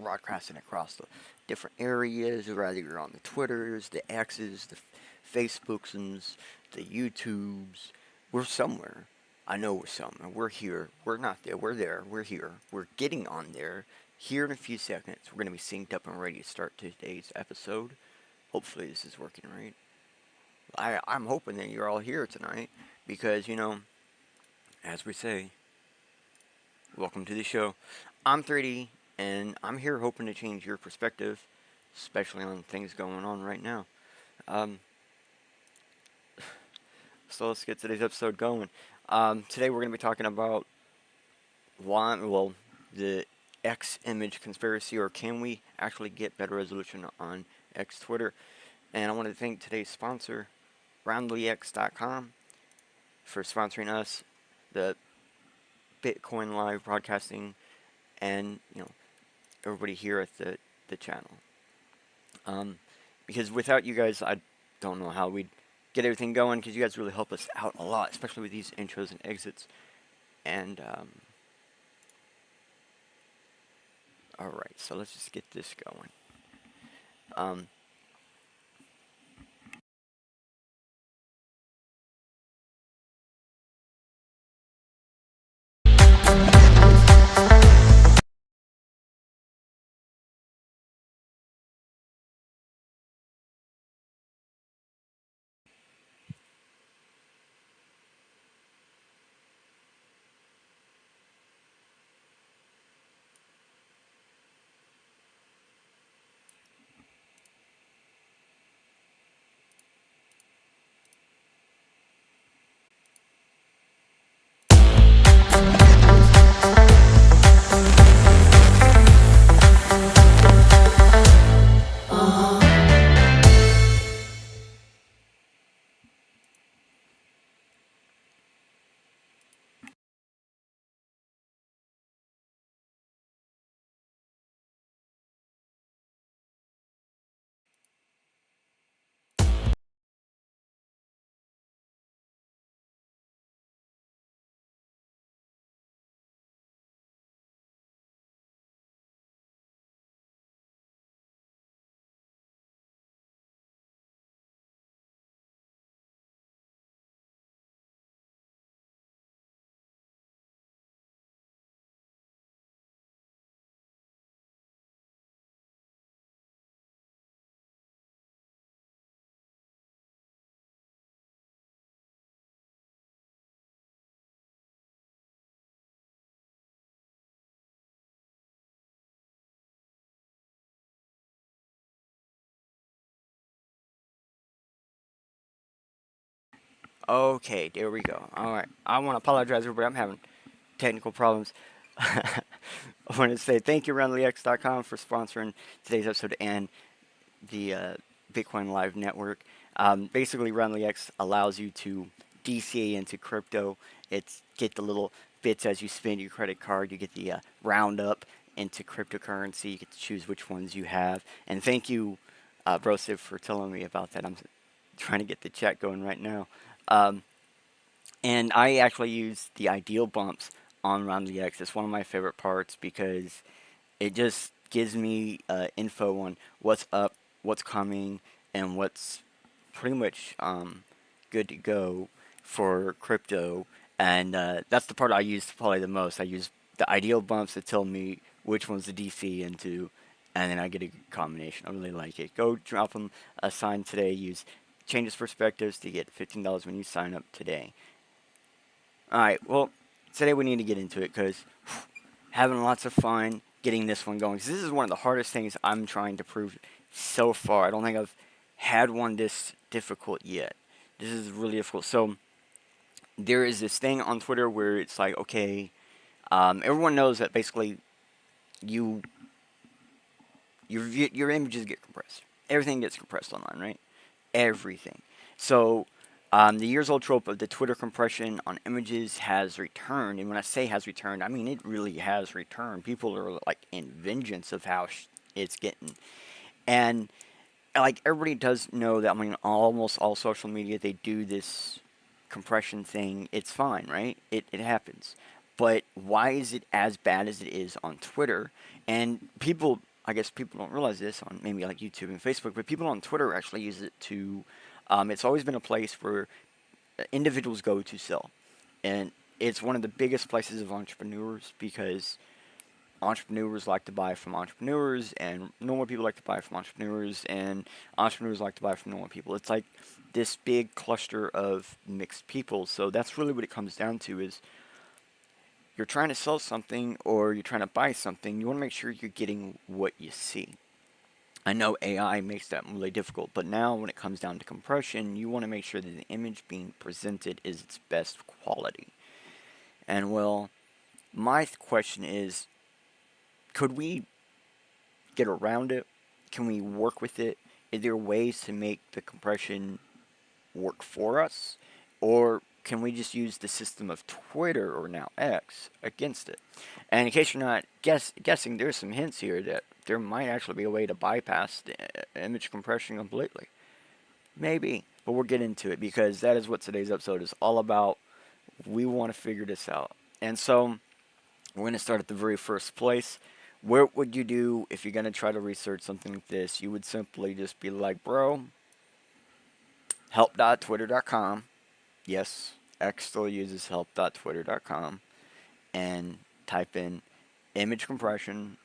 broadcasting across the different areas, whether you're on the Twitters, the X's, the Facebooks, and the YouTubes. We're somewhere. I know we're somewhere. We're here. We're not there. We're there. We're here. We're getting on there. Here in a few seconds, we're going to be synced up and ready to start today's episode. Hopefully, this is working right. I'm hoping that you're all here tonight because, as we say, welcome to the show. I'm 3D, and I'm here hoping to change your perspective, especially on things going on right now. So let's get today's episode going. Today we're going to be talking about the X image conspiracy, or can we actually get better resolution on X Twitter? And I want to thank today's sponsor, roundlyx.com, for sponsoring us, the Bitcoin live broadcasting, and everybody here at the channel. Because without you guys, I don't know how we'd get everything going, because you guys really help us out a lot, especially with these intros and exits. And alright, so let's just get this going. Okay, there we go. Alright, I want to apologize, everybody. I'm having technical problems. I want to say thank you, roundlyx.com, for sponsoring today's episode and the Bitcoin Live Network. Basically, RoundlyX allows you to DCA into crypto. It's get the little bits as you spend your credit card. You get the roundup into cryptocurrency. You get to choose which ones you have. And thank you, Brosiv, for telling me about that. I'm trying to get the chat going right now. And I actually use the ideal bumps on RoundlyX. It's one of my favorite parts because it just gives me info on what's up, what's coming, and what's pretty much good to go for crypto. And that's the part I use probably the most. I use the ideal bumps to tell me which one's the DC into, and then I get a good combination. I really like it. Go drop them a sign today. Use Changes Perspectives to get $15 when you sign up today. Alright, well, today we need to get into it because having lots of fun getting this one going. This is one of the hardest things I'm trying to prove so far. I don't think I've had one this difficult yet. This is really difficult. So there is this thing on Twitter where it's like, okay, everyone knows that basically your images get compressed. Everything gets compressed online, right? Everything. So the years-old trope of the Twitter compression on images has returned, and when I say has returned, I mean it really has returned. People are like in vengeance of how it's getting, and like everybody does know that. I mean, almost all social media, they do this compression thing. It's fine, right? It happens, But why is it as bad as it is on Twitter? And people, I guess people don't realize this on maybe like YouTube and Facebook, but people on Twitter actually use it to. It's always been a place where individuals go to sell, and it's one of the biggest places of entrepreneurs because entrepreneurs like to buy from entrepreneurs, and normal people like to buy from entrepreneurs, and entrepreneurs like to buy from normal people. It's like this big cluster of mixed people. So that's really what it comes down to is you're trying to sell something or you're trying to buy something, you want to make sure you're getting what you see. I know AI makes that really difficult, but now when it comes down to compression, you want to make sure that the image being presented is its best quality. And well, my question is, could we get around it? Can we work with it? Is there ways to make the compression work for us? Or can we just use the system of Twitter, or now X, against it? And in case you're not guessing, there's some hints here that there might actually be a way to bypass the image compression completely. Maybe. But we'll get into it because that is what today's episode is all about. We want to figure this out. And so we're going to start at the very first place. What would you do if you're going to try to research something like this? You would simply just be like, bro, help.twitter.com. Yes, X still uses help.twitter.com. And type in image compression.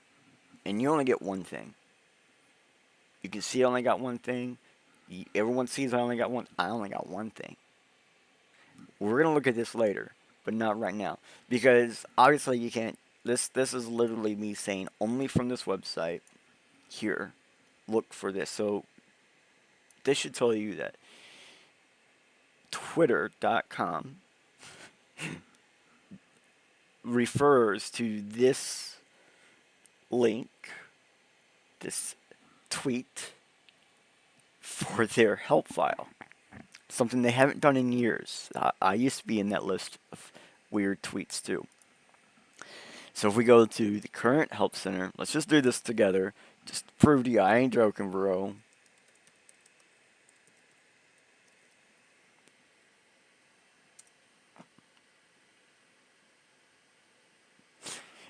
And you only get one thing. You can see I only got one thing. Everyone sees I only got one. I only got one thing. We're going to look at this later, but not right now. Because obviously you can't. This is literally me saying only from this website here. Look for this. So this should tell you that twitter.com refers to this link, this tweet, for their help file. Something they haven't done in years. I used to be in that list of weird tweets too. So if we go to the current help center, let's just do this together. Just to prove to you I ain't joking, bro.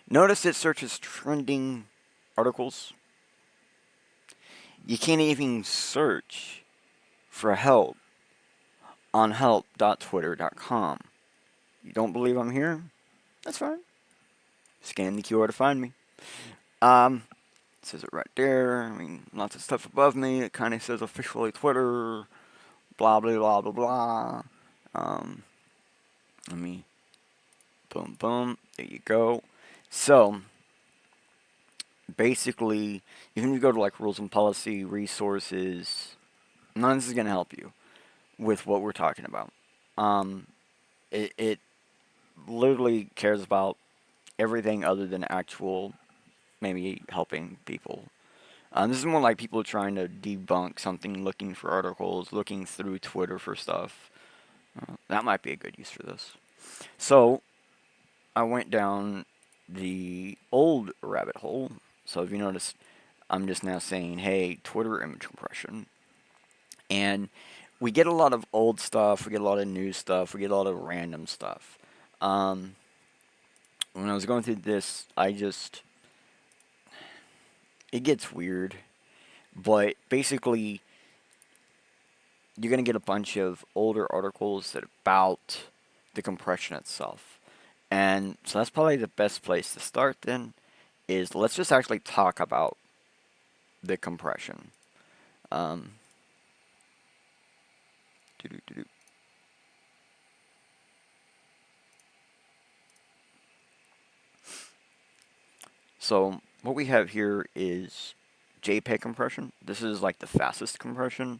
Notice it searches trending articles. You can't even search for help on help.twitter.com. You don't believe I'm here? That's fine. Scan the QR to find me. It says it right there. I mean, lots of stuff above me. It kind of says officially Twitter. Blah, blah, blah, blah, blah. Let me, boom, boom. There you go. So, basically, even if you go to like rules and policy, resources, none of this is going to help you with what we're talking about. It literally cares about everything other than actual, maybe helping people. This is more like people trying to debunk something, looking for articles, looking through Twitter for stuff. That might be a good use for this. So, I went down the old rabbit hole. So if you notice, I'm just now saying, hey, Twitter image compression. And we get a lot of old stuff, we get a lot of new stuff, we get a lot of random stuff. When I was going through this, it gets weird. But basically, you're going to get a bunch of older articles that about the compression itself. And so that's probably the best place to start then, is let's just actually talk about the compression. So what we have here is JPEG compression. This is like the fastest compression.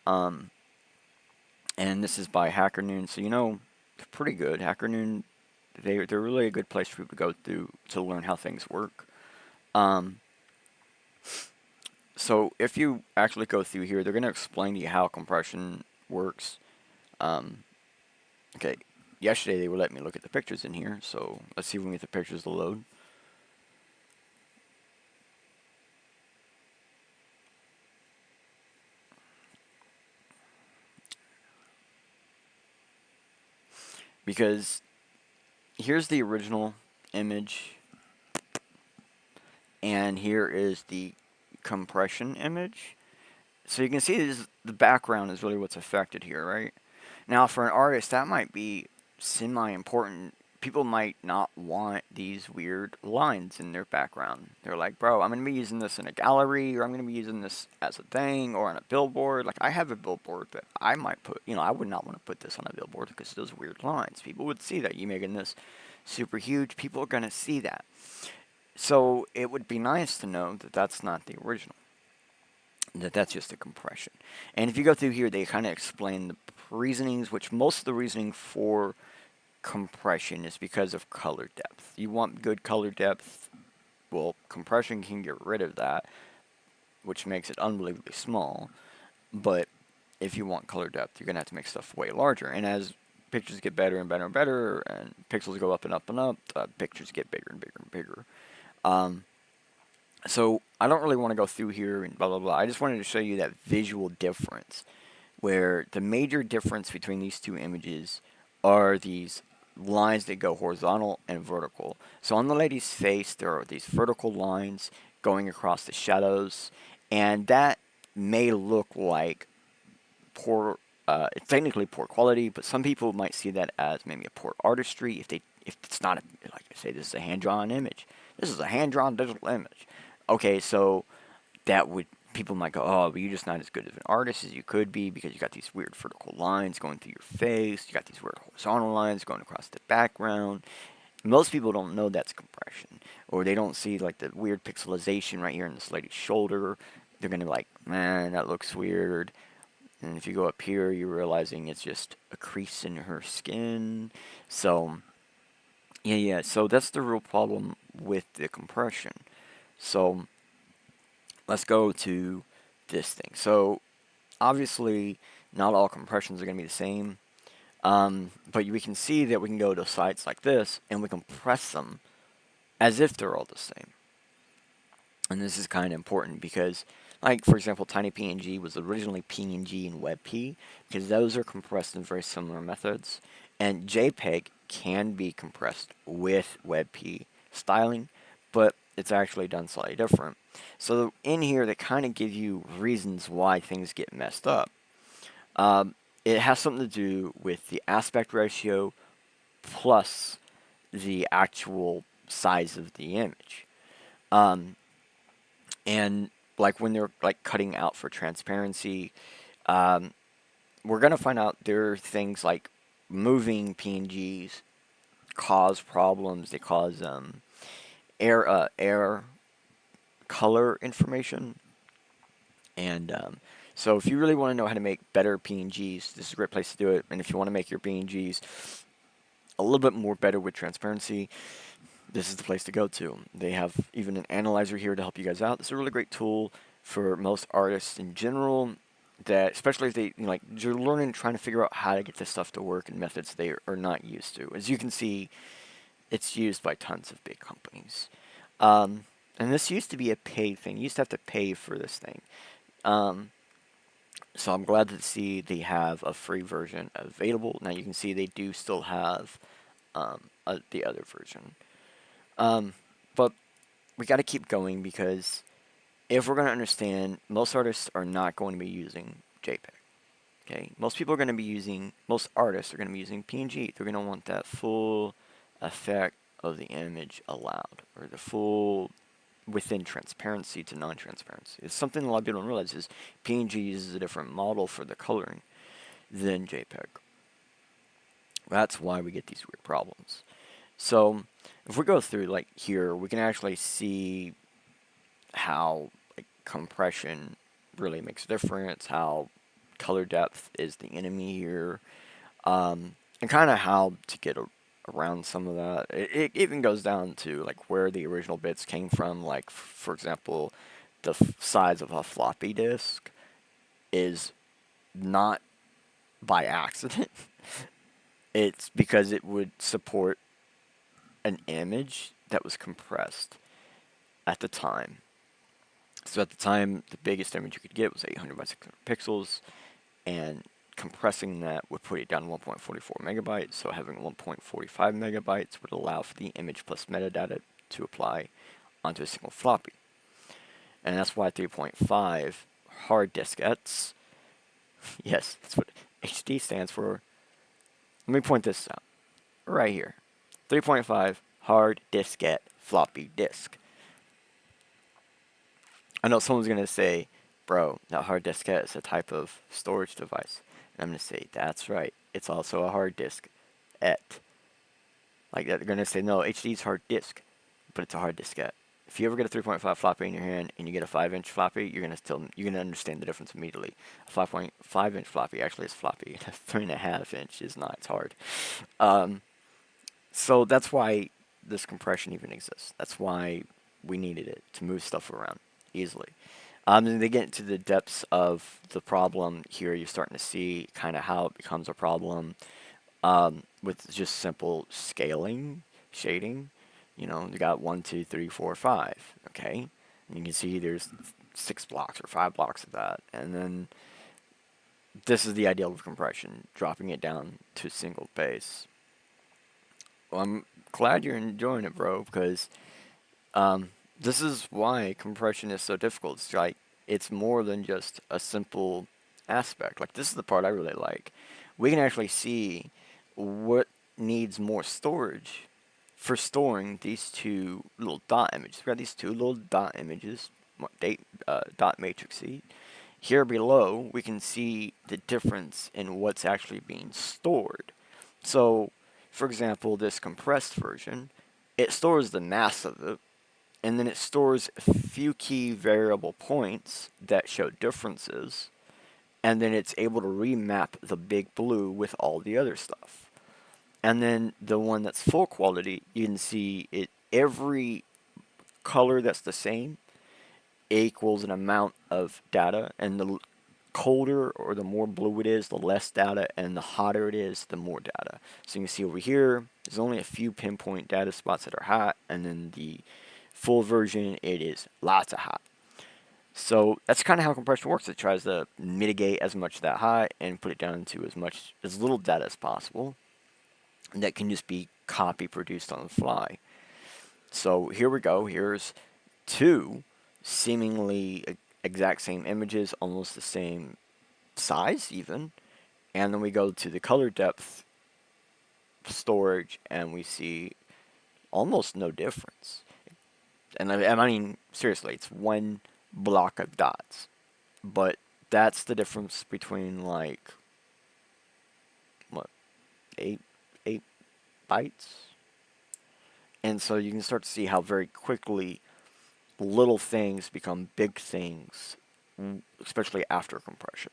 And this is by HackerNoon. So they're pretty good. HackerNoon, they're really a good place for people to go through to learn how things work. So if you actually go through here, they're going to explain to you how compression works. Okay, yesterday they would let me look at the pictures in here, so let's see if we can get the pictures to load. Because here's the original image, and here is the compression image. So you can see this, the background is really what's affected here, right? Now, for an artist, that might be semi-important. People might not want these weird lines in their background. They're like, bro, I'm going to be using this in a gallery, or I'm going to be using this as a thing, or on a billboard. Like, I have a billboard that I might put, I would not want to put this on a billboard because of those weird lines. People would see that. You making this super huge, people are going to see that. So it would be nice to know that that's not the original, that that's just a compression. And if you go through here, they kind of explain the reasonings, which most of the reasoning for compression is because of color depth. You want good color depth, well, compression can get rid of that, which makes it unbelievably small. But if you want color depth, you're going to have to make stuff way larger. And as pictures get better and better and better, and pixels go up and up and up, pictures get bigger and bigger and bigger. So I don't really want to go through here and blah, blah, blah. I just wanted to show you that visual difference, where the major difference between these two images are these lines that go horizontal and vertical. So on the lady's face, there are these vertical lines going across the shadows, and that may look like poor, it's technically poor quality, but some people might see that as maybe a poor artistry if it's not, like I say, this is a hand-drawn image. This is a hand-drawn digital image. Okay, so that would, people might go, oh, but you're just not as good of an artist as you could be because you got these weird vertical lines going through your face, you got these weird horizontal lines going across the background. Most people don't know that's compression, or they don't see like the weird pixelization right here in this lady's shoulder. They're going to be like, man, that looks weird. And if you go up here, you're realizing it's just a crease in her skin. So, yeah, so that's the real problem with the compression. So, let's go to this thing. So, obviously, not all compressions are going to be the same. But we can see that we can go to sites like this, and we can compress them as if they're all the same. And this is kind of important because, like, for example, TinyPNG was originally PNG and WebP, because those are compressed in very similar methods. And JPEG can be compressed with WebP styling, but it's actually done slightly different. So in here, they kind of give you reasons why things get messed up. It has something to do with the aspect ratio plus the actual size of the image. And like when they're like cutting out for transparency, we're gonna find out there are things like moving PNGs cause problems. They cause air color information, and so if you really want to know how to make better PNGs, this is a great place to do it. And if you want to make your PNGs a little bit more better with transparency, this is the place to go to. They have even an analyzer here to help you guys out. This is a really great tool for most artists in general, that especially if they, like, you're learning, trying to figure out how to get this stuff to work in methods they are not used to. As you can see, it's used by tons of big companies. And this used to be a paid thing. You used to have to pay for this thing. So I'm glad to see they have a free version available. Now you can see they do still have the other version. But we got to keep going, because if we're going to understand, most artists are not going to be using JPEG. Okay, most artists are going to be using PNG. They're going to want that full effect of the image allowed, or the full within transparency to non-transparency. It's something a lot of people don't realize is PNG uses a different model for the coloring than JPEG. That's why we get these weird problems. So if we go through, like, here, we can actually see how, like, compression really makes a difference, how color depth is the enemy here, and kind of how to get around some of that. It even goes down to, like, where the original bits came from. Like, for example, the size of a floppy disk is not by accident. It's because it would support an image that was compressed at the time. So at the time, the biggest image you could get was 800 by 600 pixels, and compressing that would put it down to 1.44 megabytes, so having 1.45 megabytes would allow for the image plus metadata to apply onto a single floppy. And that's why 3.5 hard diskettes, yes, that's what HD stands for. Let me point this out right here. 3.5 hard diskette floppy disk. I know someone's going to say, bro, that hard diskette is a type of storage device. And I'm going to say, that's right. It's also a hard disk. Like that, they're going to say, no, HD's hard disk, but it's a hard diskette. If you ever get a 3.5 floppy in your hand and you get a 5-inch floppy, you're gonna understand the difference immediately. A 5.5-inch floppy actually is floppy. A 3.5-inch is not. It's hard. So that's why this compression even exists. That's why we needed it to move stuff around easily. And they get into the depths of the problem here. You're starting to see kind of how it becomes a problem with just simple scaling, shading. You know, you got 1, 2, 3, 4, 5. Okay, and you can see there's 6 blocks or 5 blocks of that, and then this is the ideal of compression, dropping it down to a single base. Well, I'm glad you're enjoying it, bro, because this is why compression is so difficult. It's like it's more than just a simple aspect. Like this is the part I really like. We can actually see what needs more storage for storing these two little dot images. We got these two little dot images, dot matrixy. Here below, we can see the difference in what's actually being stored. So, for example, this compressed version, it stores the mass of it, and then it stores a few key variable points that show differences, and then it's able to remap the big blue with all the other stuff. And then the one that's full quality, you can see it every color that's the same equals an amount of data, and the colder or the more blue it is, the less data, and the hotter it is, the more data. So you can see over here, there's only a few pinpoint data spots that are hot, and then the full version, it is lots of hot. So that's kind of how compression works. It tries to mitigate as much of that hot and put it down to as little data as possible that can just be copy produced on the fly. So here we go. Here's 2 seemingly exact same images, almost the same size even. And then we go to the color depth storage and we see almost no difference. And I mean, seriously, it's 1 block of dots. But that's the difference between like, what, 8 bytes? And so you can start to see how very quickly little things become big things, especially after compression.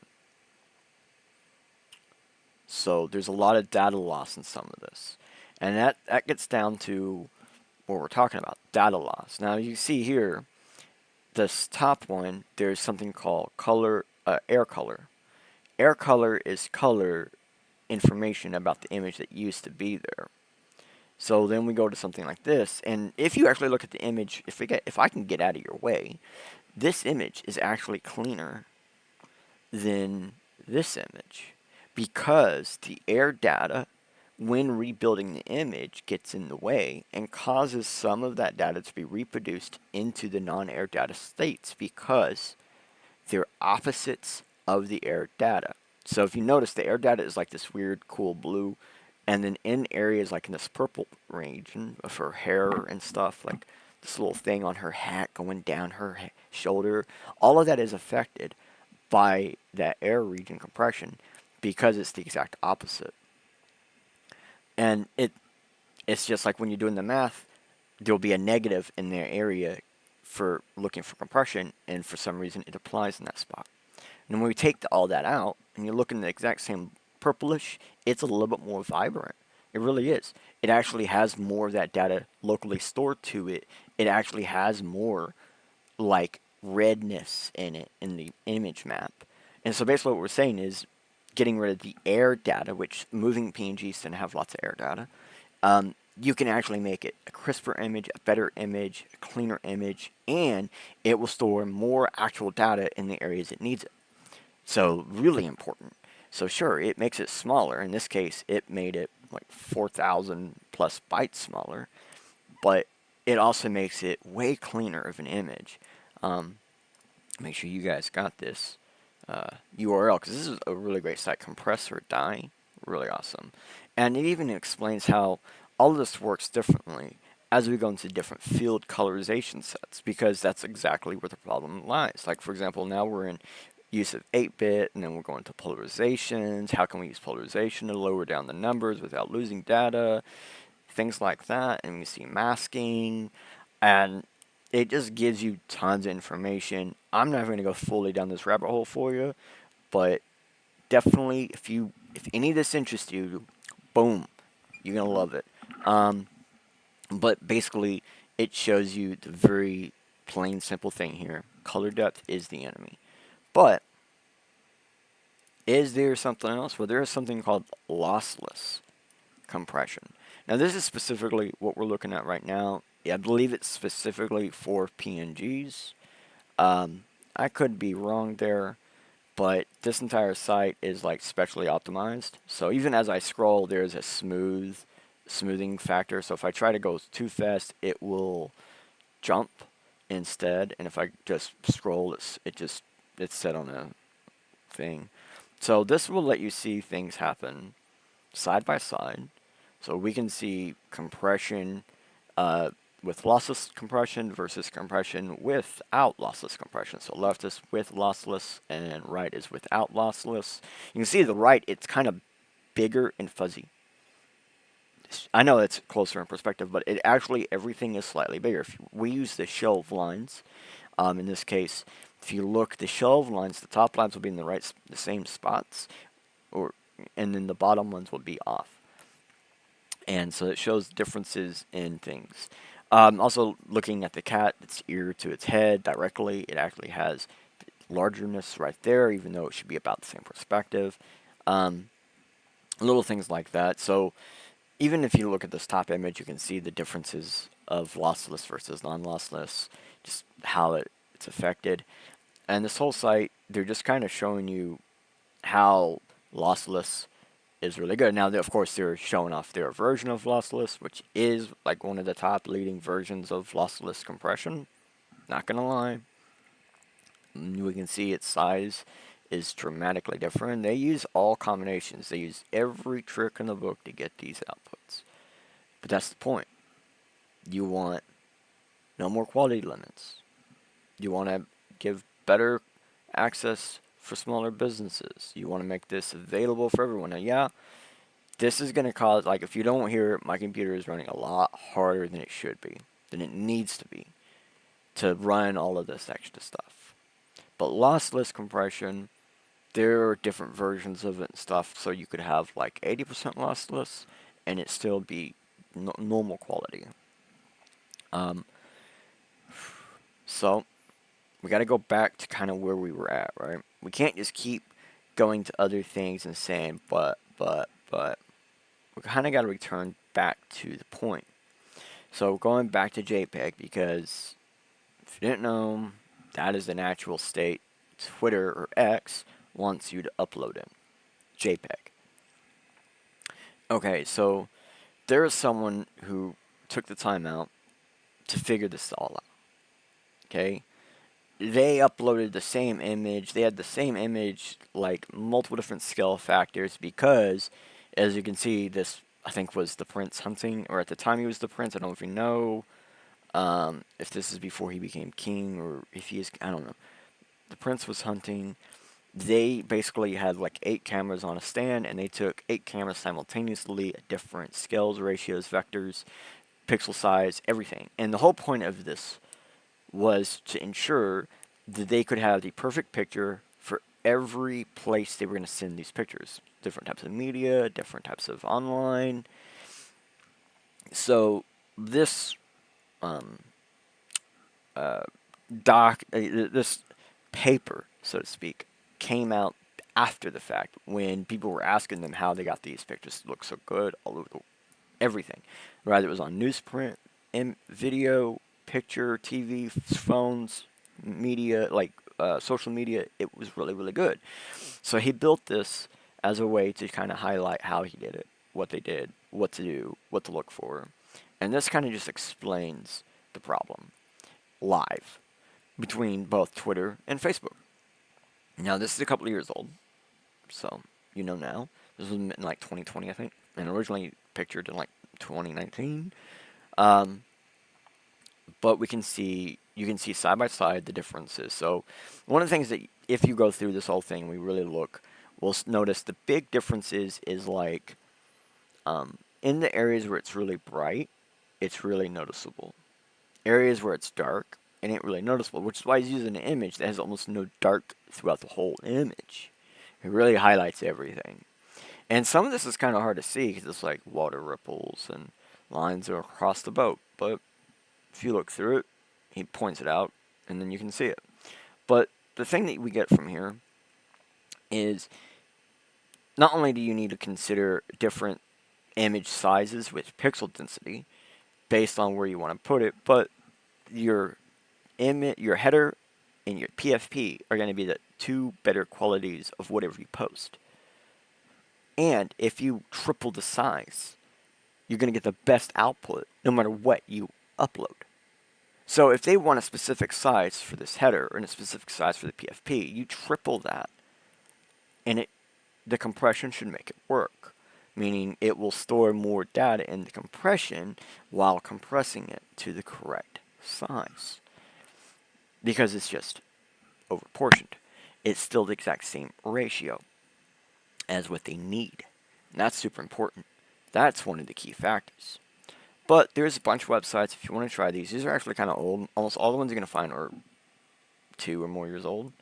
So there's a lot of data loss in some of this. And that gets down to what we're talking about, data loss. Now you see here, this top one, there's something called air color. Air color is color information about the image that used to be there. So then we go to something like this, and if you actually look at the image, if I can get out of your way, this image is actually cleaner than this image because the air data, when rebuilding the image, gets in the way and causes some of that data to be reproduced into the non-air data states because they're opposites of the air data. So if you notice, the air data is like this weird, cool blue. And then in areas like in this purple region of her hair and stuff, like this little thing on her hat going down her shoulder, all of that is affected by that air region compression because it's the exact opposite. And it's just like when you're doing the math, there'll be a negative in their area for looking for compression, and for some reason it applies in that spot. And when we take all that out, and you look in the exact same purplish, it's a little bit more vibrant. It really is. It actually has more of that data locally stored to it. It actually has more like redness in it in the image map. And so basically what we're saying is getting rid of the air data, which moving PNGs tend to have lots of air data. You can actually make it a crisper image, a better image, a cleaner image, and it will store more actual data in the areas it needs it. So really important. So sure, it makes it smaller. In this case, it made it like 4,000 plus bytes smaller, but it also makes it way cleaner of an image. Um, Make sure you guys got this URL, because this is a really great site, Compressor Die, really awesome. And it even explains how all of this works differently as we go into different field colorization sets, because that's exactly where the problem lies. Like, for example, now we're in use of 8-bit, and then we're going to polarizations. How can we use polarization to lower down the numbers without losing data? Things like that. And we see masking, and it just gives you tons of information. I'm not going to go fully down this rabbit hole for you, but definitely, if any of this interests you, boom, you're gonna love it. But basically, it shows you the very plain, simple thing here. Color depth is the enemy. But is there something else? Well, there is something called lossless compression. Now, this is specifically what we're looking at right now. I believe it's specifically for PNGs. I could be wrong there, but this entire site is like specially optimized. So even as I scroll, there's a smoothing factor. So if I try to go too fast, it will jump instead. And if I just scroll, it's set on a thing. So this will let you see things happen side by side. So we can see compression with lossless compression versus compression without lossless compression. So left is with lossless and right is without lossless. You can see the right, it's kind of bigger and fuzzy. I know it's closer in perspective, but it actually, everything is slightly bigger. If we use the shelf lines, in this case, if you look, the shelf lines, the top lines will be in the same spots, and then the bottom ones will be off. And so it shows differences in things. Also, looking at the cat, its ear to its head directly, it actually has largeness right there, even though it should be about the same perspective. Little things like that. So even if you look at this top image, you can see the differences of lossless versus non-lossless, just how it's affected. And this whole site, they're just kind of showing you how lossless is really good. Now, of course, they're showing off their version of lossless, which is like one of the top leading versions of lossless compression. Not gonna lie. We can see its size is dramatically different. They use all combinations. They use every trick in the book to get these outputs. But that's the point. You want no more quality limits. You want to give better access for smaller businesses. You want to make this available for everyone. Now, yeah, this is going to cause, like, if you don't hear it, my computer is running a lot harder than it should be, than it needs to be, to run all of this extra stuff. But lossless compression, there are different versions of it and stuff, so you could have like 80% lossless and it still be normal quality. So we got to go back to kind of where we were at, right? We can't just keep going to other things and saying, but we kind of got to return back to the point. So going back to JPEG, because if you didn't know, that is the natural state Twitter or X wants you to upload it. JPEG. Okay, so there is someone who took the time out to figure this all out. Okay? They uploaded the same image. They had the same image, like multiple different scale factors, because, as you can see, this, I think, was the prince hunting, or at the time he was the prince. I don't know if you know if this is before he became king, or if he is, I don't know. The prince was hunting. They basically had like 8 cameras on a stand, and they took 8 cameras simultaneously at different scales, ratios, vectors, pixel size, everything. And the whole point of this was to ensure that they could have the perfect picture for every place they were going to send these pictures. Different types of media, different types of online. So this this paper, so to speak, came out after the fact, when people were asking them how they got these pictures to look so good all over everything. Rather it was on newsprint, video, picture, TV, phones, media, like social media, it was really, really good. So he built this as a way to kind of highlight how he did it, what they did, what to do, what to look for. And this kind of just explains the problem live between both Twitter and Facebook. Now, this is a couple of years old, so you know now. This was in like 2020, I think, and originally pictured in like 2019. But you can see side by side the differences. So one of the things that if you go through this whole thing, we really look, we'll notice the big differences is like in the areas where it's really bright, it's really noticeable. Areas where it's dark, it ain't really noticeable, which is why he's using an image that has almost no dark throughout the whole image. It really highlights everything. And some of this is kind of hard to see because it's like water ripples and lines are across the boat. But if you look through it, he points it out, and then you can see it. But the thing that we get from here is not only do you need to consider different image sizes with pixel density based on where you want to put it, but your header and your PFP are going to be the two better qualities of whatever you post. And if you triple the size, you're going to get the best output no matter what you upload. So if they want a specific size for this header and a specific size for the PFP, you triple that, and the compression should make it work, meaning it will store more data in the compression while compressing it to the correct size, because it's just overportioned. It's still the exact same ratio as what they need, and that's super important. That's one of the key factors. But there's a bunch of websites if you want to try these. These are actually kind of old. Almost all the ones you're going to find are 2 or more years old.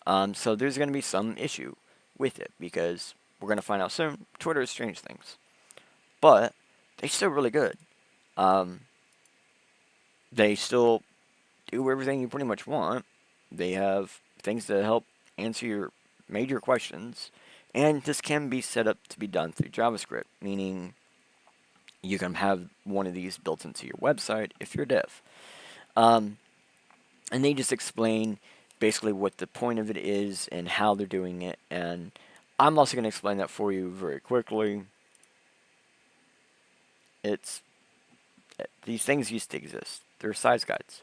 So there's going to be some issue with it because we're going to find out soon. Twitter has changed things. But they're still really good. They still do everything you pretty much want. They have things that help answer your major questions. And this can be set up to be done through JavaScript, meaning you can have one of these built into your website if you're a dev. And they just explain basically what the point of it is and how they're doing it. And I'm also going to explain that for you very quickly. These things used to exist. They're size guides.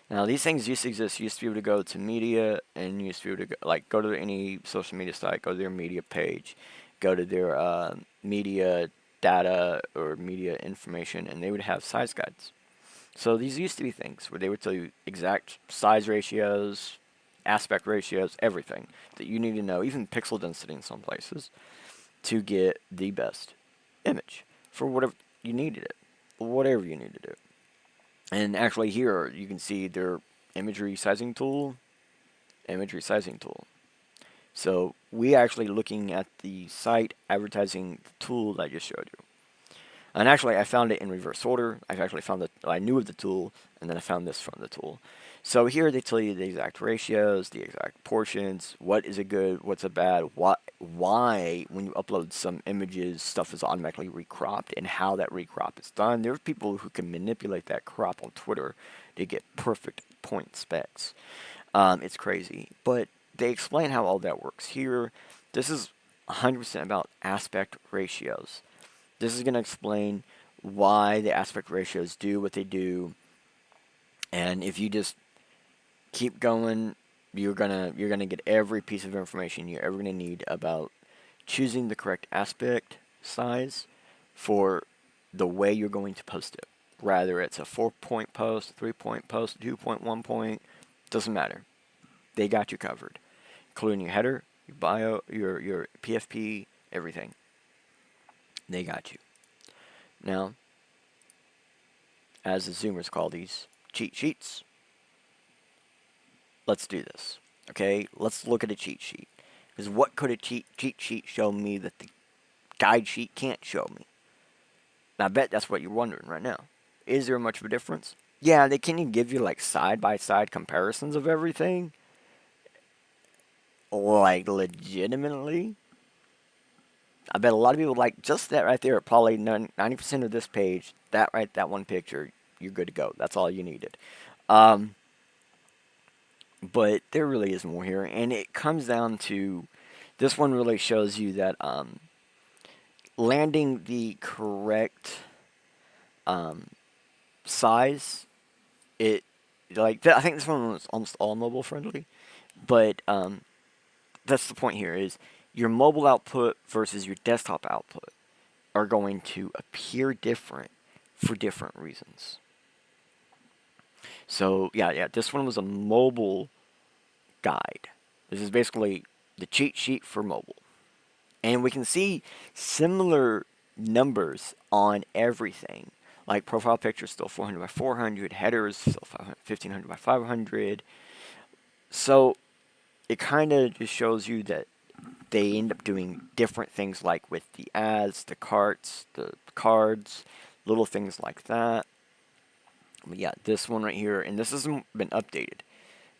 Now, these things used to exist. You used to be able to go to media, and you used to be able to go to any social media site, go to their media page, go to their media data or media information, and they would have size guides. So these used to be things where they would tell you exact size ratios, aspect ratios, everything that you need to know, even pixel density in some places, to get the best image for whatever you needed it, whatever you need to do. And actually here you can see their imagery sizing tool. So we actually looking at the site advertising tool that I just showed you. And actually I found it in reverse order. I've actually found that I knew of the tool, and then I found this from the tool. So here they tell you the exact ratios, the exact portions, what is a good, what's a bad, why when you upload some images stuff is automatically recropped, and how that recrop is done. There are people who can manipulate that crop on Twitter to get perfect point specs. It's crazy, but they explain how all that works here. This is 100% about aspect ratios. This is going to explain why the aspect ratios do what they do. And if you just keep going, you're gonna get every piece of information you're ever gonna need about choosing the correct aspect size for the way you're going to post it. Rather it's a 4-point post, 3-point post, 2.1 point, doesn't matter. They got you covered, including your header, your bio, your PFP, everything. They got you. Now, as the Zoomers call these, cheat sheets. Let's do this. Okay, let's look at a cheat sheet. Because what could a cheat sheet show me that the guide sheet can't show me? And I bet that's what you're wondering right now. Is there much of a difference? Yeah, they can give you like side-by-side comparisons of everything. Like legitimately. I bet a lot of people like just that right there. Probably 90% of this page, that one picture, you're good to go. That's all you needed. But there really is more here, and it comes down to This one really shows you that landing the correct size, it I think this one was almost all mobile friendly, but that's the point here is your mobile output versus your desktop output are going to appear different for different reasons. So yeah, this one was a mobile guide. This is basically the cheat sheet for mobile. And we can see similar numbers on everything. Like profile picture still 400 by 400, headers still 1500 by 500. So it kind of just shows you that they end up doing different things, like with the ads, the carts, the cards, little things like that. But yeah, this one right here, and this hasn't been updated.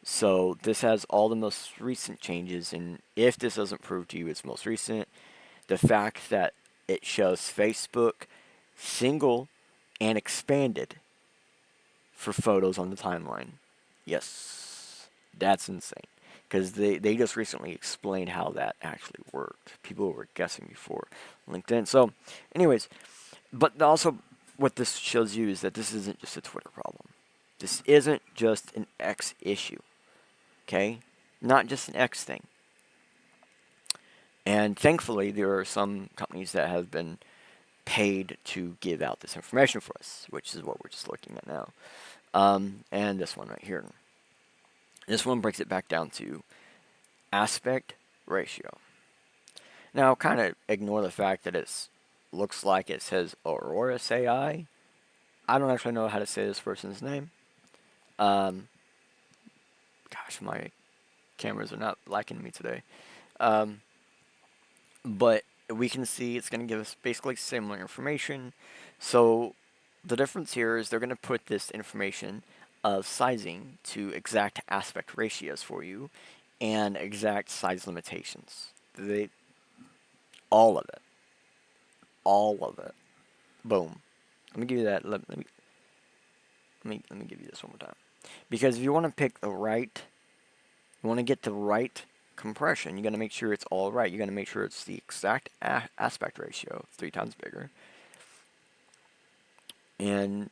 So this has all the most recent changes, and if this doesn't prove to you it's most recent, the fact that it shows Facebook single and expanded for photos on the timeline. Yes, that's insane. Because they just recently explained how that actually worked. People were guessing before LinkedIn. So, anyways, but also what this shows you is that this isn't just a Twitter problem. This isn't just an X issue. Okay? Not just an X thing. And thankfully, there are some companies that have been paid to give out this information for us, which is what we're just looking at now. And this one right here. This one breaks it back down to aspect ratio. Now, kind of ignore the fact that it looks like it says Aurora AI. I don't actually know how to say this person's name. Gosh, my cameras are not liking me today. But we can see it's going to give us basically similar information. So the difference here is they're going to put this information of sizing to exact aspect ratios for you and exact size limitations. All of it. All of it. Boom. Let me give you that. Let me give you this one more time. Because if you want to pick the right, you want to get the right compression, you got to make sure it's all right. You got to make sure it's the exact aspect ratio, 3 times bigger. And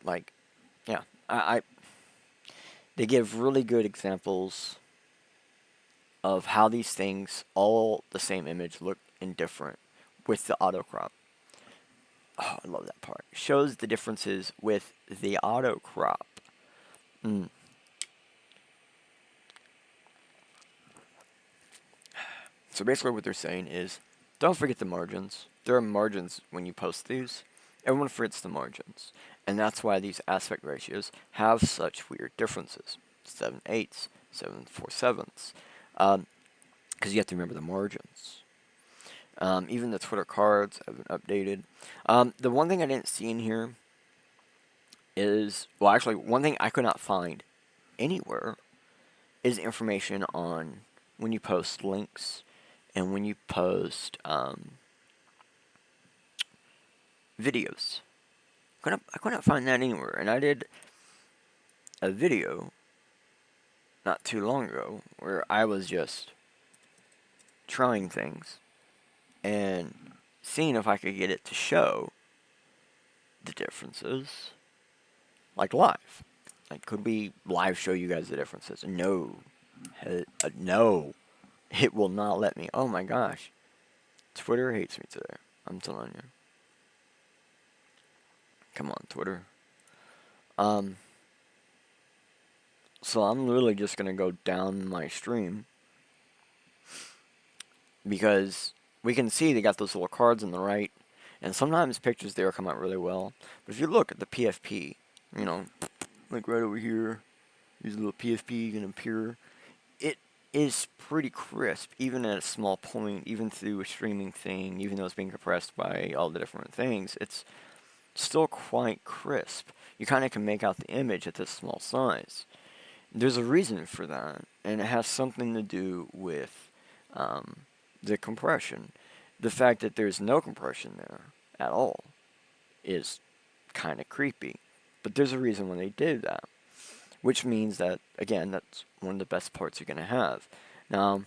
like, yeah, they give really good examples of how these things, all the same image, look indifferent with the auto crop. Oh, I love that part. Shows the differences with the auto crop. So basically what they're saying is, don't forget the margins. There are margins when you post these. Everyone forgets the margins. And that's why these aspect ratios have such weird differences. 7/8, 7/4, because you have to remember the margins. Even the Twitter cards have been updated. The one thing I didn't see in here is, well, actually, one thing I could not find anywhere is information on when you post links and when you post videos. I could not find that anywhere. And I did a video not too long ago where I was just trying things and seeing if I could get it to show the differences, like live. Like, could we live show you guys the differences? No. No. It will not let me. Oh my gosh. Twitter hates me today. I'm telling you. Come on, Twitter. So I'm really just going to go down my stream, because we can see they got those little cards on the right, and sometimes pictures there come out really well. But if you look at the PFP, you know, like right over here, these little PFP going to appear. It is pretty crisp, even at a small point, even through a streaming thing, even though it's being compressed by all the different things, it's still quite crisp. You kind of can make out the image at this small size. There's a reason for that, and it has something to do with the compression. The fact that there's no compression there at all is kind of creepy, but there's a reason when they did that, which means that, again, that's one of the best parts you're going to have. Now,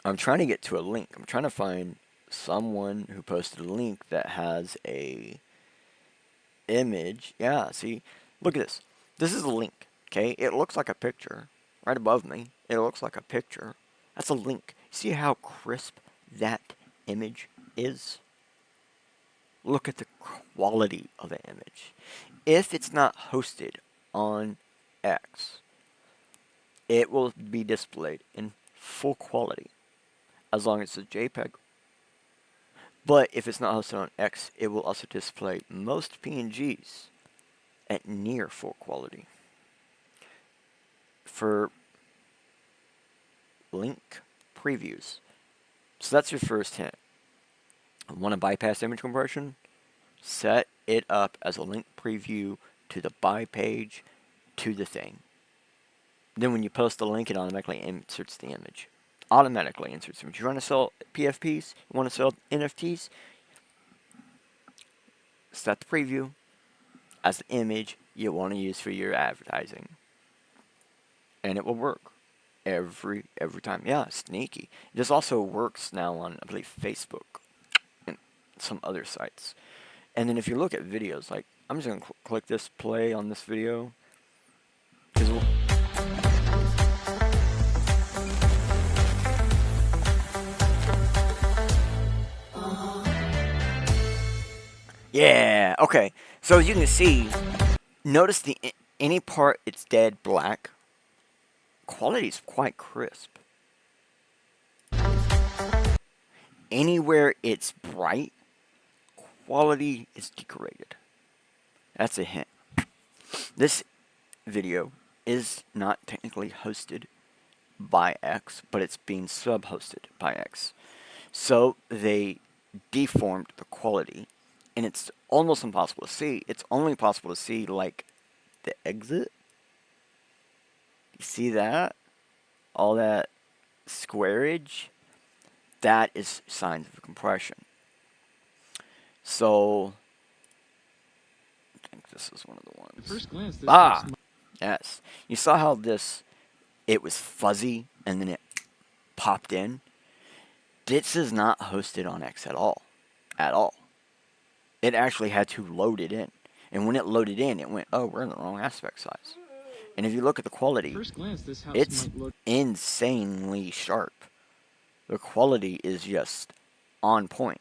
I'm trying to get to a link. I'm trying to find someone who posted a link that has a image. Yeah, see, look at this. This is a link, okay? It looks like a picture right above me. It looks like a picture. That's a link. See how crisp that image is? Look at the quality of the image. If it's not hosted on X, it will be displayed in full quality as long as it's a JPEG. But if it's not hosted on X, it will also display most PNGs at near full quality. For link previews. So that's your first hint. Want to bypass image compression? Set it up as a link preview to the buy page to the thing. Then when you post the link, it automatically inserts the image. Automatically inserts the image. You want to sell PFPs? You want to sell NFTs? Set the preview as the image you want to use for your advertising. And it will work every time. Yeah, sneaky. This also works now on, I believe, Facebook and some other sites. And then if you look at videos, like, I'm just going to click this play on this video. Yeah, okay. So as you can see, notice any part it's dead black. Quality is quite crisp. Anywhere it's bright, quality is degraded. That's a hint. This video is not technically hosted by X, but it's being sub-hosted by X. So they deformed the quality, and it's almost impossible to see. It's only possible to see, like, the exit. You see that? All that squareage? That is signs of compression. So, I think this is one of the ones. At first glance, this yes. You saw how it was fuzzy, and then it popped in? This is not hosted on X at all. At all. It actually had to load it in. And when it loaded in, it went, oh, we're in the wrong aspect size. And if you look at the quality, first glance, this house it's might look insanely sharp. The quality is just on point.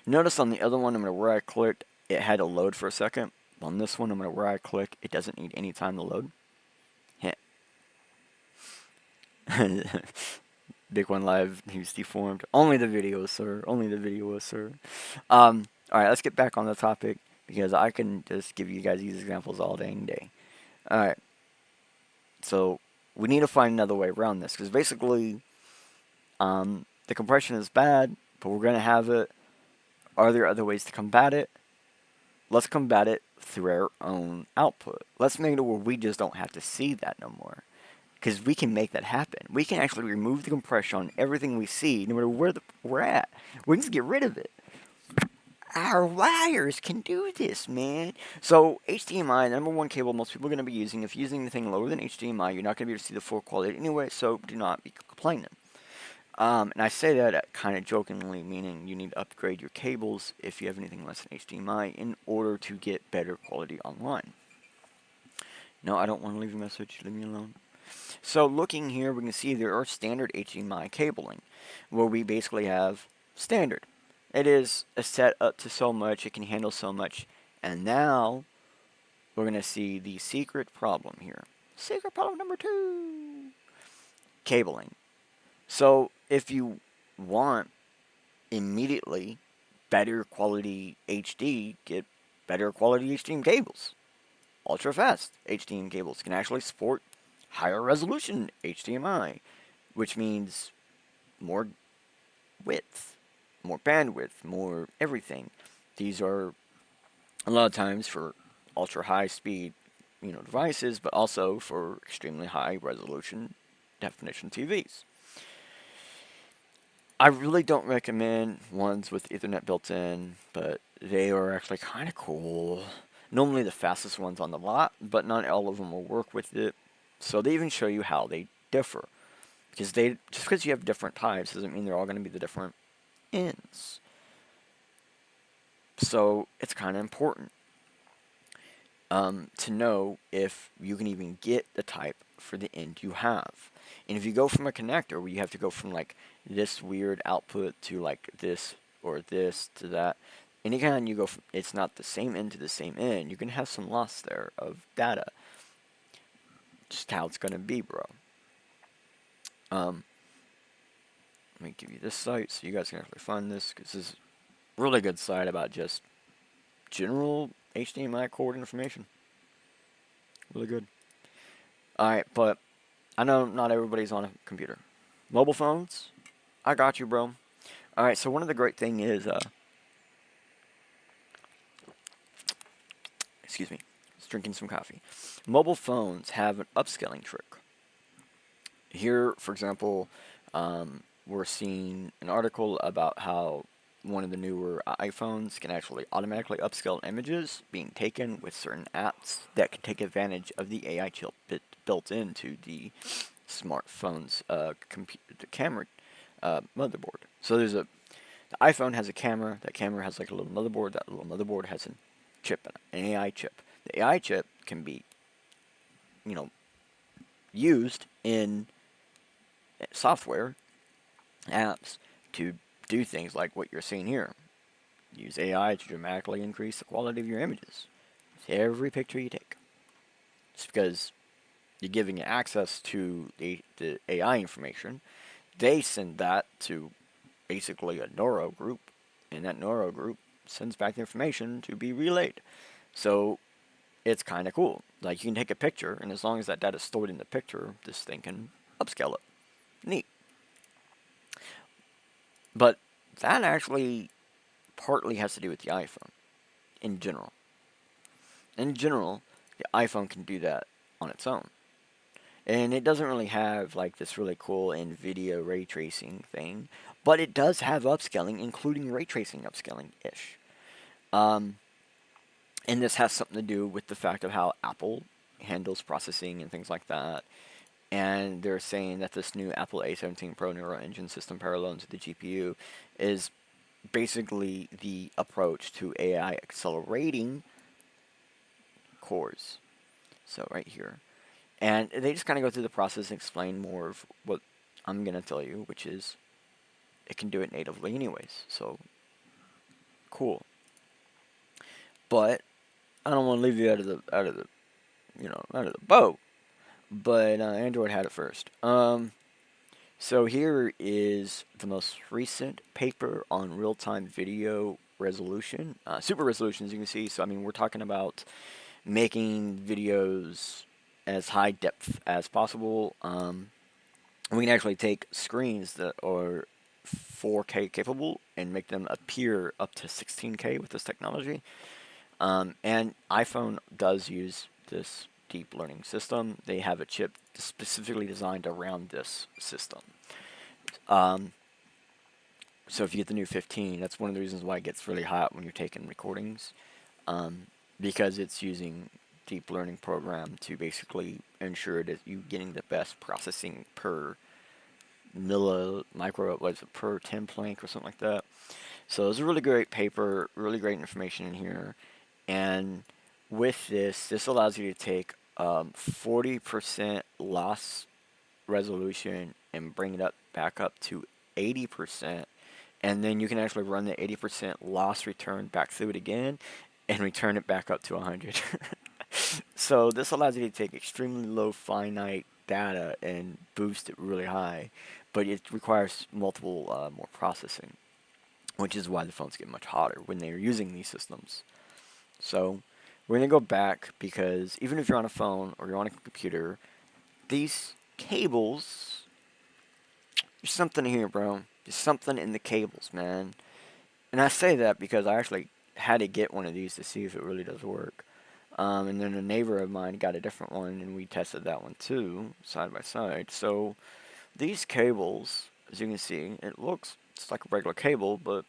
Notice on the other one, no matter where I clicked, it had to load for a second. On this one, no matter where I click, it doesn't need any time to load. Hit. Big One Live, he's deformed. Only the video, sir. Only the video, sir. Alright, let's get back on the topic, because I can just give you guys these examples all day and day. Alright. So, we need to find another way around this, because basically, the compression is bad, but we're going to have it. Are there other ways to combat it? Let's combat it through our own output. Let's make it where we just don't have to see that no more. Because we can make that happen. We can actually remove the compression on everything we see, no matter where we're at. We can just get rid of it. Our wires can do this, man. So, HDMI, the number one cable most people are going to be using. If you're using anything lower than HDMI, you're not going to be able to see the full quality anyway, so do not be complaining. And I say that kind of jokingly, meaning you need to upgrade your cables if you have anything less than HDMI in order to get better quality online. No, I don't want to leave a message. Leave me alone. So looking here, we can see there are standard HDMI cabling, where we basically have standard. It is set up to so much, it can handle so much, and now we're going to see the secret problem here. Secret problem number 2. Cabling. So if you want immediately better quality HD, get better quality HDMI cables. Ultra fast HDMI cables can actually support higher resolution HDMI, which means more width, more bandwidth, more everything. These are a lot of times for ultra high speed, devices, but also for extremely high resolution definition TVs. I really don't recommend ones with Ethernet built in, but they are actually kind of cool. Normally the fastest ones on the lot, but not all of them will work with it. So they even show you how they differ. Because just because you have different types doesn't mean they're all going to be the different ends. So it's kind of important to know if you can even get the type for the end you have. And if you go from a connector where you have to go from like this weird output to like this or this to that, anytime you go from, it's not the same end to the same end, you can have some loss there of data. Just how it's going to be, bro. Let me give you this site so you guys can actually find this, because this is a really good site about just general HDMI cord information. Really good. Alright, but I know not everybody's on a computer. Mobile phones, I got you, bro. Alright, so one of the great thing is, excuse me, just drinking some coffee. Mobile phones have an upscaling trick. Here, for example, we're seeing an article about how one of the newer iPhones can actually automatically upscale images being taken with certain apps that can take advantage of the AI chip built into the smartphone's the camera motherboard. So the iPhone has a camera. That camera has like a little motherboard. That little motherboard has a chip in it, an AI chip. The AI chip can be, used in software apps to do things like what you're seeing here. Use AI to dramatically increase the quality of your images with every picture you take. Just because you're giving it access to the AI information, they send that to basically a neuro group, and that neuro group sends back the information to be relayed. So it's kind of cool. Like, you can take a picture, and as long as that data is stored in the picture, this thing can upscale it. Neat. But that actually partly has to do with the iPhone in general. In general, the iPhone can do that on its own. And it doesn't really have like this really cool NVIDIA ray tracing thing, but it does have upscaling, including ray tracing upscaling-ish. And this has something to do with the fact of how Apple handles processing and things like that. And they're saying that this new Apple A17 Pro Neural Engine system parallel to the GPU is basically the approach to AI accelerating cores. So right here. And they just kind of go through the process and explain more of what I'm going to tell you, which is it can do it natively anyways. So, cool. But I don't want to leave you out of the boat. But Android had it first. So here is the most recent paper on real-time video resolution, super resolution, as you can see. So I mean, we're talking about making videos as high depth as possible. We can actually take screens that are 4K capable and make them appear up to 16K with this technology. And iPhone does use this deep learning system. They have a chip specifically designed around this system. So if you get the new 15, that's one of the reasons why it gets really hot when you're taking recordings, because it's using deep learning program to basically ensure that you're getting the best processing per per 10 plank or something like that. So it's a really great paper, really great information in here. And with this allows you to take 40% loss resolution and bring it back up to 80%. And then you can actually run the 80% loss return back through it again and return it back up to 100. So this allows you to take extremely low finite data and boost it really high, but it requires multiple more processing, which is why the phones get much hotter when they're using these systems. So we're going to go back, because even if you're on a phone or you're on a computer, these cables, there's something here, bro. There's something in the cables, man. And I say that because I actually had to get one of these to see if it really does work. And then a neighbor of mine got a different one, and we tested that one too, side by side. So these cables, as you can see, it's like a regular cable, but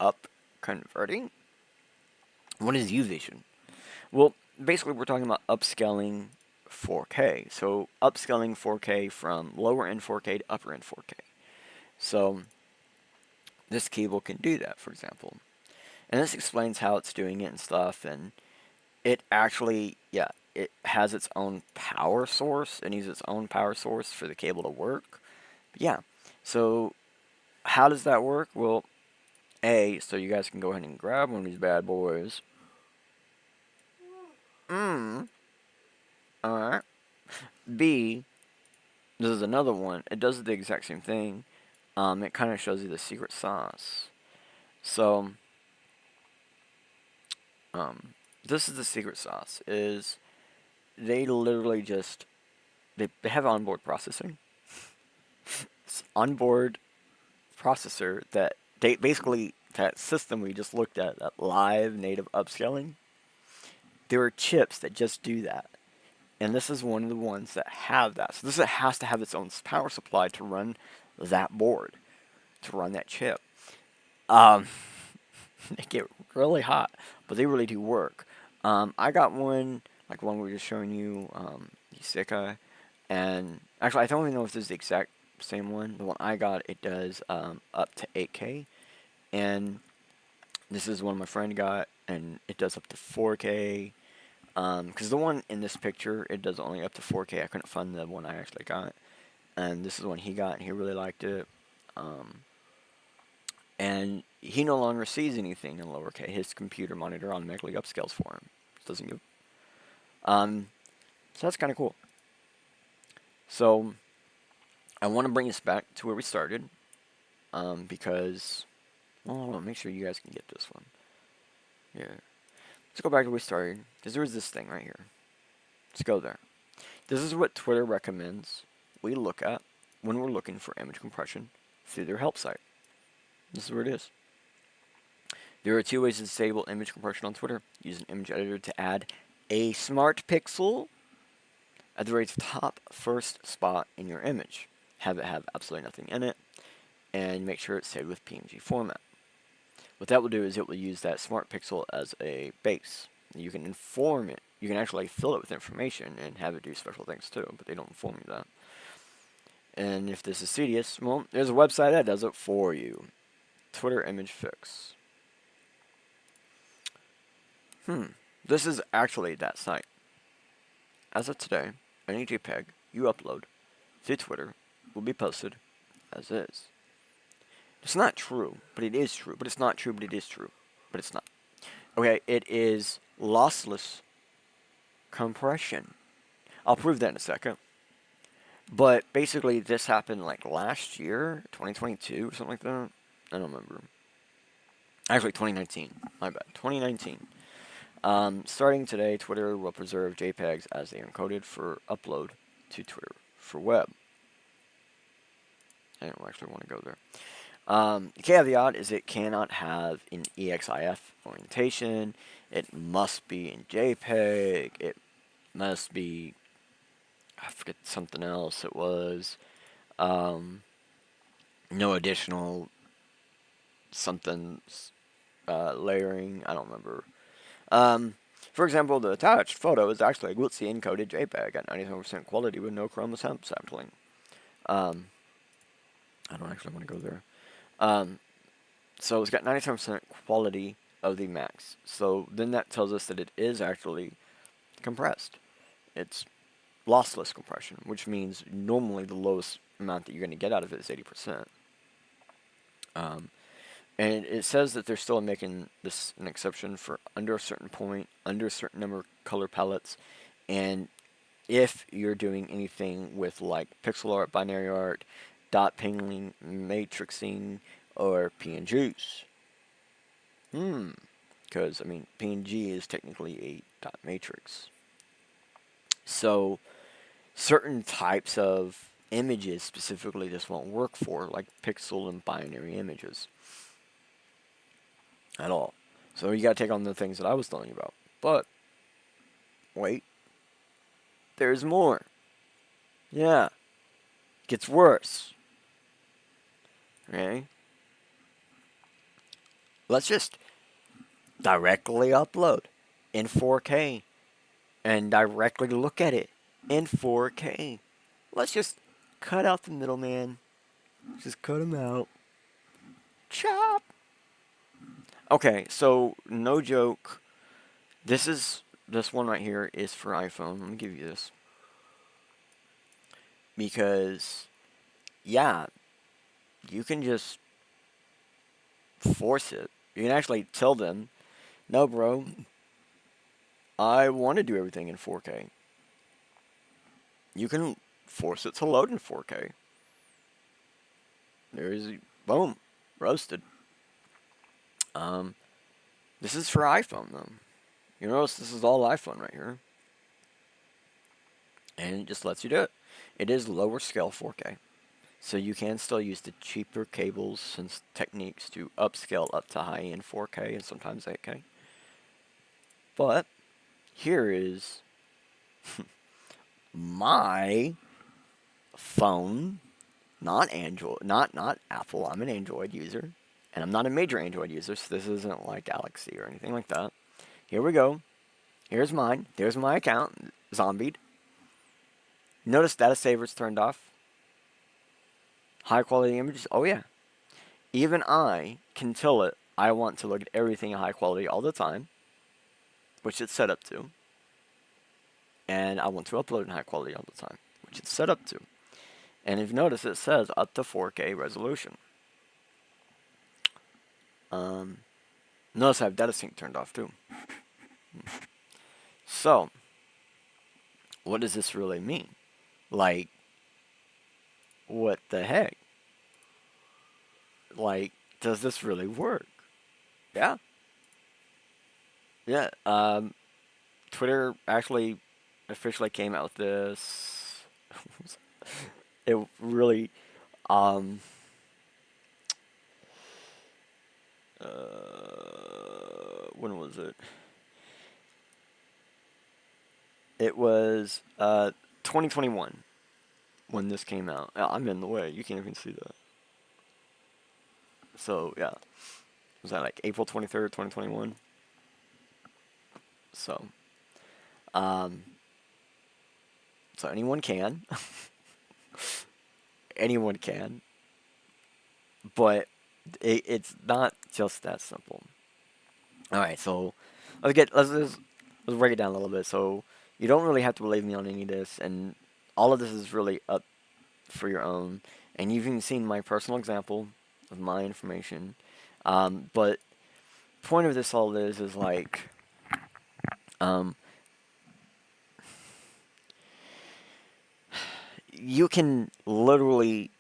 up converting? What is U-Vision? Well, basically we're talking about upscaling 4K. So upscaling 4K from lower end 4K to upper end 4K. So this cable can do that, for example. And this explains how it's doing it and stuff. And it actually, yeah, it has its own power source. It needs its own power source for the cable to work. But yeah, so how does that work? Well, so you guys can go ahead and grab one of these bad boys. Alright. B, this is another one. It does the exact same thing. It kind of shows you the secret sauce. So, this is the secret sauce. Is they literally just they have onboard processing. It's onboard processor that they basically that system we just looked at, that live native upscaling. There are chips that just do that. And this is one of the ones that have that. So this has to have its own power supply to run that board, to run that chip. They get really hot, but they really do work. I got one, like one we were just showing you, the Sika, and actually I don't even know if this is the exact same one. The one I got, it does up to 8K, and this is one my friend got, and it does up to 4K. Because the one in this picture, it does only up to 4K. I couldn't find the one I actually got. And this is one he got, and he really liked it. And he no longer sees anything in lower K. His computer monitor automatically upscales for him. Doesn't give. So that's kind of cool. So I want to bring us back to where we started. Because, well, make sure you guys can get this one. Yeah. Let's go back to where we started, because there was this thing right here. Let's go there. This is what Twitter recommends we look at when we're looking for image compression through their help site. This is where it is. There are 2 ways to disable image compression on Twitter. Use an image editor to add a smart pixel at the very top first spot in your image. Have it have absolutely nothing in it, and make sure it's saved with PNG format. What that will do is it will use that smart pixel as a base. You can inform it. You can actually fill it with information and have it do special things too, but they don't inform you that. And if this is tedious, well, there's a website that does it for you. Twitter Image Fix. This is actually that site. As of today, any JPEG you upload to Twitter will be posted as is. It's not true, but it is true. But it's not true, but it is true. But it's not. Okay, it is lossless compression. I'll prove that in a second. But basically, this happened like last year, 2022, or something like that. I don't remember. Actually, 2019. My bad. 2019. Starting today, Twitter will preserve JPEGs as they are encoded for upload to Twitter for web. I don't actually want to go there. The caveat is it cannot have an EXIF orientation. It must be in JPEG. It must be, I forget something else it was. No additional something layering. I don't remember. For example, the attached photo is actually a glitzy encoded JPEG at 97% quality with no chroma sampling. I don't actually want to go there. So it's got 97% quality of the max. So then that tells us that it is actually compressed. It's lossless compression, which means normally the lowest amount that you're going to get out of it is 80%. And it says that they're still making this an exception for under a certain point, under a certain number of color palettes, and if you're doing anything with like pixel art, binary art, dot paneling, matrixing, or PNGs. Because, I mean, PNG is technically a dot matrix. So, certain types of images specifically this won't work for, like pixel and binary images. At all. So you gotta take on the things that I was telling you about. But, wait. There's more. Yeah. It gets worse. Okay? Let's just directly upload in 4K and directly look at it in 4K. Let's just cut out the middleman. Just cut him out. Chop. Okay, so no joke. This one right here is for iPhone. Let me give you this. Because yeah, you can just force it. You can actually tell them, "No, bro. I want to do everything in 4K." You can force it to load in 4K. There's boom, roasted. This is for iPhone though. You notice this is all iPhone right here, and it just lets you do it. It is lower scale 4K, so you can still use the cheaper cables and techniques to upscale up to high-end 4K and sometimes 8K. But here is my phone, not Android, not Apple. I'm an Android user, and I'm not a major Android user, so this isn't like Galaxy or anything like that. Here we go. Here's mine. There's my account, zombied. Notice data saver's turned off. High quality images. Oh yeah. Even I can tell it I want to look at everything in high quality all the time, which it's set up to. And I want to upload in high quality all the time, which it's set up to. And if you notice, it says up to 4K resolution. Notice I have data sync turned off too. So, what does this really mean? Like, what the heck? Like, does this really work? Yeah. Yeah. Twitter actually officially came out with this. It really, um, when was it? It was 2021 when this came out. I'm in the way. You can't even see that. So yeah, was that like April 23rd, 2021? So, um, so anyone can, anyone can, but it's not just that simple. All right, so let's break it down a little bit. So you don't really have to believe me on any of this, and all of this is really up for your own. And you've even seen my personal example of my information. But point of this all is like, um, you can literally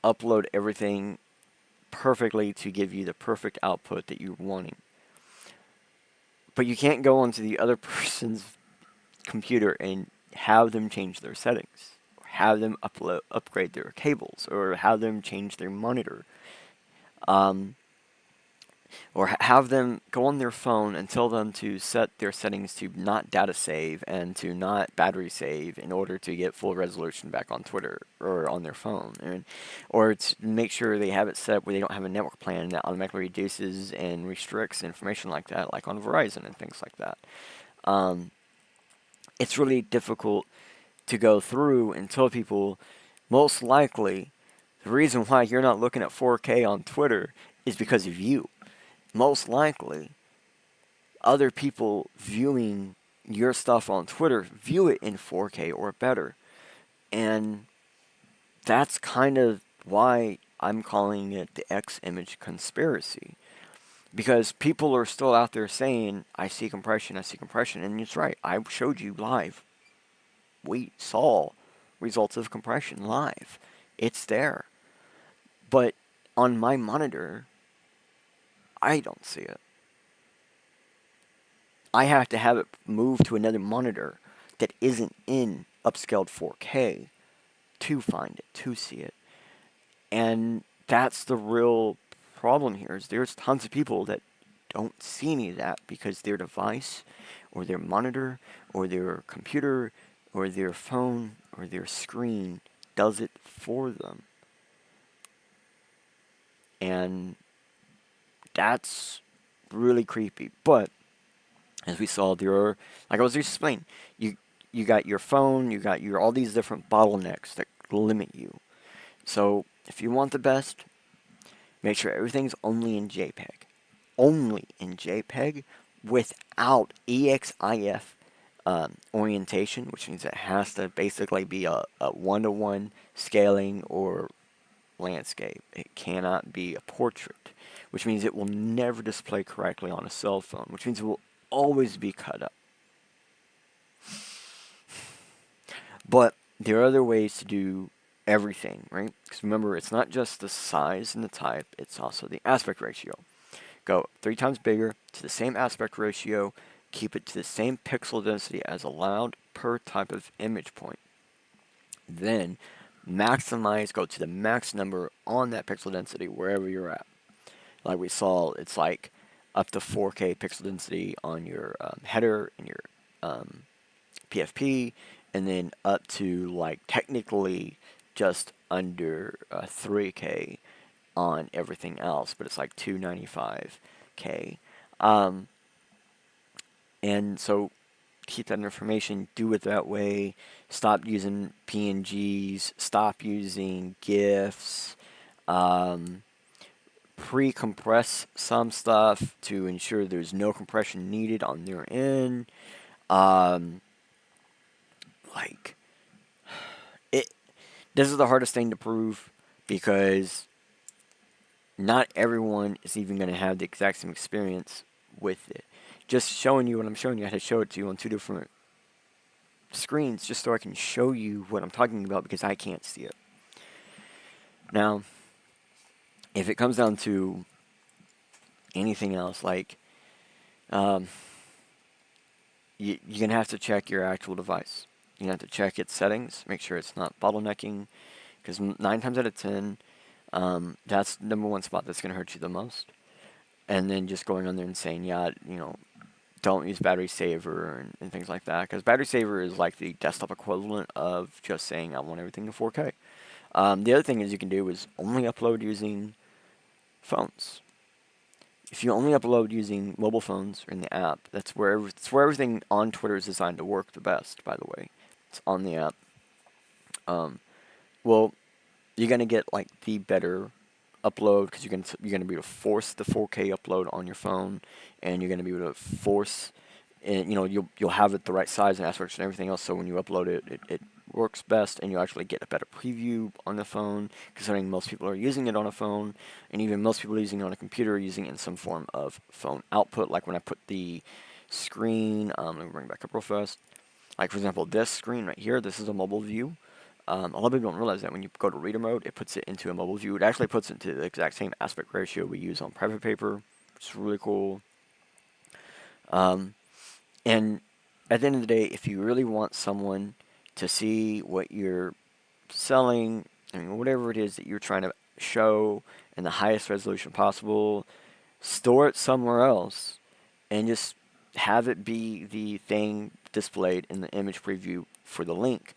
upload everything perfectly to give you the perfect output that you're wanting. But you can't go onto the other person's computer and have them change their settings, or have them upgrade their cables, or have them change their monitor, or have them go on their phone and tell them to set their settings to not data save and to not battery save in order to get full resolution back on Twitter or on their phone, or to make sure they have it set where they don't have a network plan that automatically reduces and restricts information like that, like on Verizon and things like that. It's really difficult to go through and tell people, most likely, the reason why you're not looking at 4K on Twitter is because of you. Most likely, other people viewing your stuff on Twitter view it in 4K or better. And that's kind of why I'm calling it the X image conspiracy. Because people are still out there saying, I see compression, and it's right. I showed you live. We saw results of compression live. It's there. But on my monitor, I don't see it. I have to have it moved to another monitor that isn't in upscaled 4K to find it, to see it. And that's the real problem here, is there's tons of people that don't see any of that because their device or their monitor or their computer or their phone or their screen does it for them. And that's really creepy. But as we saw, there are, like I was just explaining, you got your phone, you got your all these different bottlenecks that limit you. So if you want the best, make sure everything's only in JPEG. Only in JPEG without EXIF orientation, which means it has to basically be a one-to-one scaling or landscape. It cannot be a portrait, which means it will never display correctly on a cell phone, which means it will always be cut up. But there are other ways to do everything, right? Because remember, it's not just the size and the type, it's also the aspect ratio. Go 3 times bigger to the same aspect ratio, keep it to the same pixel density as allowed per type of image point. Then maximize, go to the max number on that pixel density wherever you're at. Like we saw, it's like up to 4K pixel density on your header and your PFP, and then up to like technically just under 3K on everything else, but it's like 295K. And so keep that information, do it that way. Stop using PNGs, stop using GIFs, pre-compress some stuff to ensure there's no compression needed on their end. Like, this is the hardest thing to prove because not everyone is even going to have the exact same experience with it. Just showing you what I'm showing you, I had to show it to you on 2 different screens just so I can show you what I'm talking about because I can't see it. Now, if it comes down to anything else, like, you're going to have to check your actual device. You're going to have to check its settings, make sure it's not bottlenecking, because 9 times out of 10, that's the number one spot that's going to hurt you the most. And then just going on there and saying, yeah, you know, don't use battery saver and things like that, because battery saver is like the desktop equivalent of just saying I want everything to 4K. The other thing is you can do is only upload using phones. If you only upload using mobile phones or in the app, that's where everything on Twitter is designed to work the best, by the way. It's on the app. Well, you're gonna get like the better upload because you're gonna be able to force the 4K upload on your phone, and you're gonna be able to force, and you know you'll have it the right size and aspects and everything else. So when you upload it, it works best, and you actually get a better preview on the phone. Considering most people are using it on a phone, and even most people using it on a computer are using it in some form of phone output. Like when I put the screen, let me bring it back up real fast. Like for example, this screen right here, this is a mobile view. A lot of people don't realize that when you go to reader mode, it puts it into a mobile view. It actually puts it into the exact same aspect ratio we use on private paper, which is really cool. And at the end of the day, if you really want someone to see what you're selling, I mean, whatever it is that you're trying to show in the highest resolution possible, store it somewhere else and just have it be the thing displayed in the image preview for the link.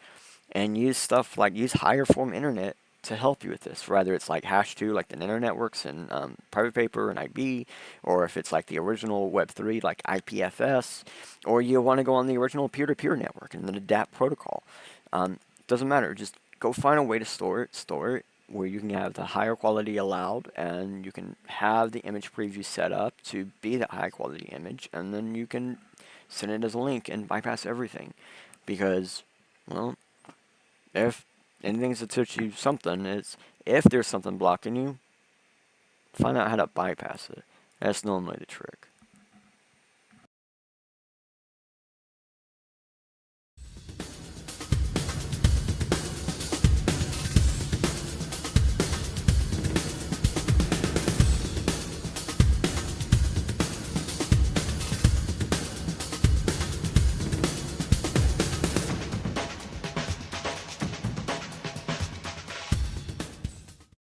And use stuff like, use higher form internet to help you with this. Whether it's like Hash2, like the internet works in private paper and IB, or if it's like the original Web3, like IPFS, or you want to go on the original peer-to-peer network and the DApp protocol. Doesn't matter. Just go find a way to store it where you can have the higher quality allowed, and you can have the image preview set up to be that high quality image, and then you can send it as a link and bypass everything. Because, well, if anything's to teach you something, it's if there's something blocking you, find out how to bypass it. That's normally the trick.